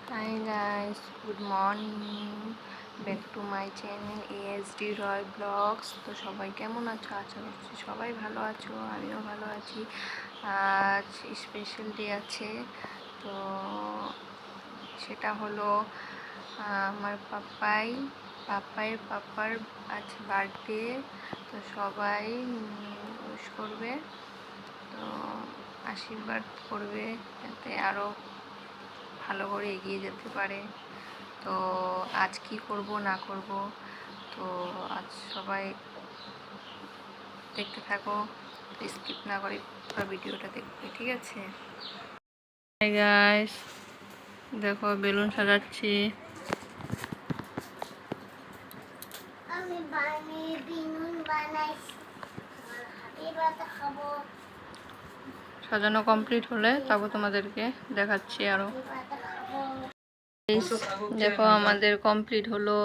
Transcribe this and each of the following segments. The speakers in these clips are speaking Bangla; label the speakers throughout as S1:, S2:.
S1: Hi guys, good morning. Back to my channel ASD Roy Vlogs. তো সবাই কেমন আছো? আশা করছি সবাই ভালো আছো, আমিও ভালো আছি। আজ স্পেশাল ডে আছে, তো সেটা হলো আমার পাপার আজ বার্থডে। তো সবাই উইশ করবে, তো আশীর্বাদ করবে যাতে আরও ভালো করে এগিয়ে যেতে পারে। তো আজ কি করব না করব, তো আজ সবাই দেখতে থাকো, স্কিপ না করে পুরো ভিডিওটা দেখবে, ঠিক আছে? হাই গাইস, দেখো বেলুন সাজাচ্ছি।
S2: আমি বেলুন বানাইছি, এবার খাবো।
S1: সাজানো কমপ্লিট হলে তারপর তোমাদেরকে দেখাচ্ছি আরো। দেখো আমাদের কমপ্লিট হলো।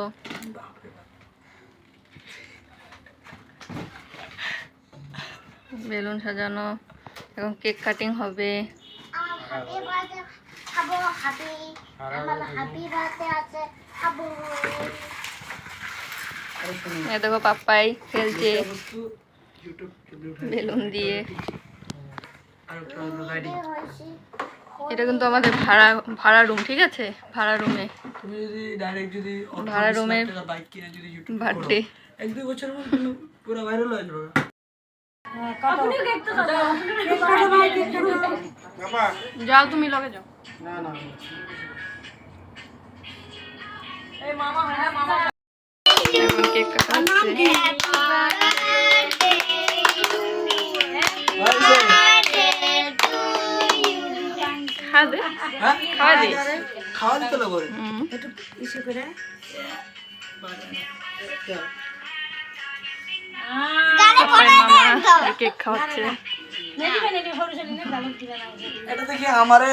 S1: বেলুন সাজানো, এখন কেক কাটিং হবে। দেখো পাপ্পাই খেলছে বেলুন দিয়ে। এটা কিন্তু আমাদের ভাড়া রুম, ঠিক আছে? ভাড়া রুমে
S3: তুমি যদি ডাইরেক্ট যদি
S1: ভাড়া রুমে
S3: বাইক কিনে যদি ইউটিউব
S1: বার্থডে
S3: 1-2 বছরের মধ্যে পুরো ভাইরাল হয়ে যাবে।
S1: যাও, তুমি লগে যাও।
S3: না না
S1: এই মামা হয় না, মামা এখন কেক কাটা হচ্ছে।
S3: খাওয়া দিতে লাগবে
S2: একটু ইসে করে
S1: কেক খাওয়াচ্ছে।
S3: এটা দেখি আমারে